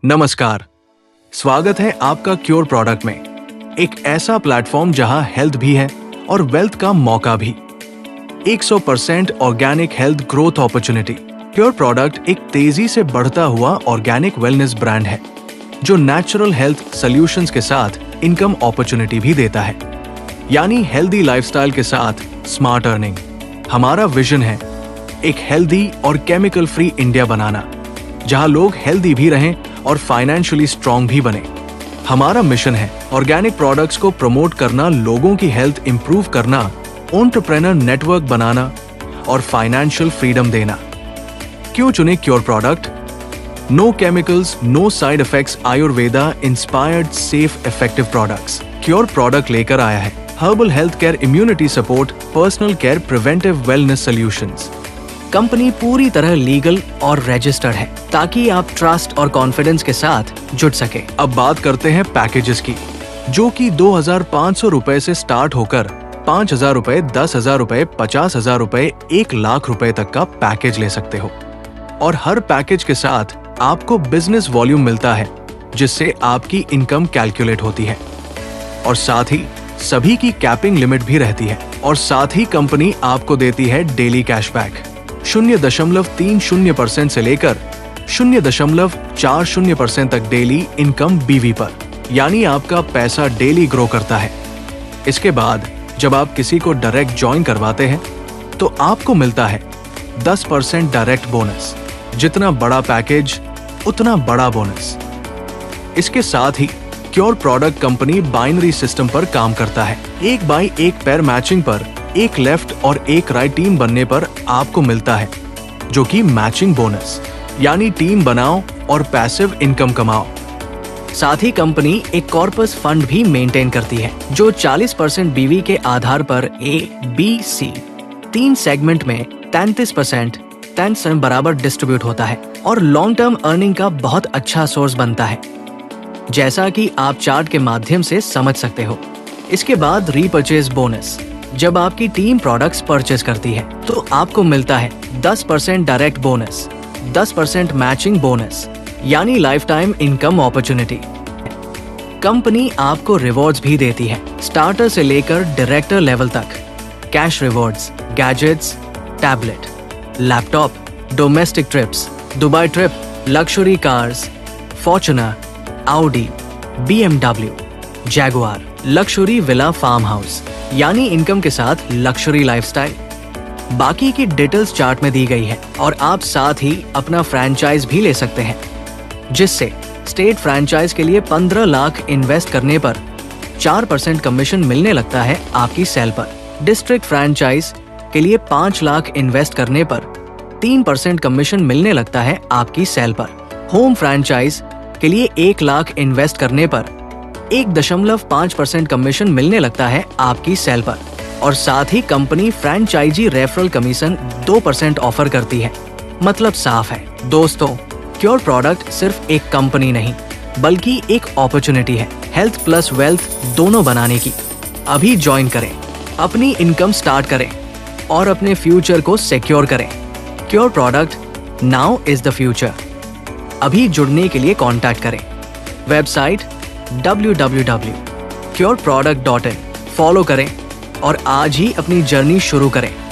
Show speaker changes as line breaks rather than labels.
नमस्कार, स्वागत है आपका क्योर प्रोडक्ट में। एक ऐसा प्लेटफॉर्म जहां हेल्थ भी है और वेल्थ का मौका भी। 100% organic health growth opportunity. Cure product एक तेजी से बढ़ता हुआ ऑर्गेनिक वेलनेस ब्रांड है जो नेचुरल हेल्थ सॉल्यूशंस के साथ इनकम अपॉर्चुनिटी भी देता है, यानी हेल्दी लाइफस्टाइल के साथ स्मार्ट अर्निंग। हमारा विजन है एक हेल्दी और केमिकल फ्री इंडिया बनाना, जहां लोग हेल्दी भी रहें और फाइनेंशियली स्ट्रांग भी बने। हमारा मिशन है ऑर्गेनिक प्रोडक्ट्स को प्रमोट करना, लोगों की हेल्थ इंप्रूव करना, एंटरप्रेन्योर नेटवर्क बनाना और फाइनेंशियल फ्रीडम देना। क्यों चुने cure product? No chemicals, no side effects, Ayurveda inspired safe effective products. Cure product लेकर आया है herbal health care, immunity support, personal care, preventive wellness solutions.
Company पूरी तरह लीगल और रजिस्टर्ड है ताकि आप ट्रस्ट और कॉन्फिडेंस के साथ जुड़ सके।
अब बात करते हैं पैकेजेस की, जो कि 2,500 रुपए से स्टार्ट होकर 5,000 रुपए, 10,000 रुपए, 50,000 रुपए, 1,00,000 रुपए तक का पैकेज ले सकते हो। और हर पैकेज के साथ आपको बिजनेस वॉल्यूम मिलता है, जिससे आपकी इनकम कैलकुलेट होती है। और साथ ही सभी की कैपिंग लिमिट भी रहती है। और साथ ही कंपनी आपको देती है डेली कैशबैक 0.30% से लेकर 0.40% तक डेली इनकम बीवी पर, यानी आपका पैसा डेली ग्रो करता है। इसके बाद जब आप किसी को डायरेक्ट ज्वाइन करवाते हैं तो आपको मिलता है 10% डायरेक्ट बोनस। जितना बड़ा पैकेज उतना बड़ा बोनस। इसके साथ ही cure product company binary system पर काम करता है। 1 बाई 1 पैर मैचिंग पर एक लेफ्ट और एक राइट टीम बनने पर आपको मिलता है जो कि मैचिंग बोनस, यानी टीम बनाओ और पैसिव इनकम कमाओ।
साथ ही कंपनी एक कॉर्पस फंड भी मेंटेन करती है जो 40% बीवी के आधार पर A, B, C 3 सेगमेंट में 33% बराबर डिस्ट्रीब्यूट होता है और लॉन्ग टर्म अर्निंग का बहुत अच्छा सोर्स बनता है, जैसा कि आप चार्ट के माध्यम से समझ सकते हो। इसके बाद रीपर्चेज बोनस। जब आपकी टीम प्रोडक्ट्स परचेज करती है तो आपको मिलता है 10% डायरेक्ट बोनस, 10% मैचिंग बोनस, यानी life time income opportunity. Company आपको रिवॉर्ड्स भी देती है, स्टार्टर से लेकर डायरेक्टर लेवल तक। Cash rewards, gadgets, tablet, laptop, domestic trips, Dubai trip, luxury cars, Fortuner, Audi, BMW, Jaguar, luxury villa farm house, यानी income के साथ लग्जरी लाइफस्टाइल। बाकी की डिटेल्स चार्ट में दी गई है। और आप साथ ही अपना फ्रैंचाइज भी ले सकते हैं, जिससे स्टेट फ्रैंचाइज के लिए 15 लाख इन्वेस्ट करने पर 4% कमीशन मिलने लगता है आपकी सेल पर। डिस्ट्रिक्ट फ्रैंचाइज के लिए 5 लाख इन्वेस्ट करने पर 3% कमीशन मिलने लगता है आपकी सेल पर। होम फ्रैंचाइज के लिए 1 लाख इन्वेस्ट करने पर 1.5% कमीशन मिलने लगता है आपकी सेल पर। और साथ ही company franchise referral commission 2% offer करती है। मतलब साफ है दोस्तों, क्योर प्रोडक्ट सिर्फ एक कंपनी नहीं बल्कि एक अपॉर्चुनिटी है हेल्थ प्लस वेल्थ दोनों बनाने की। अभी ज्वाइन करें, अपनी इनकम स्टार्ट करें और अपने फ्यूचर को सिक्योर करें। Cure product, now is the future. अभी जुड़ने के लिए कांटेक्ट करें। वेबसाइट www.cureproduct.in फॉलो करें और आज ही अपनी जर्नी शुरू करें।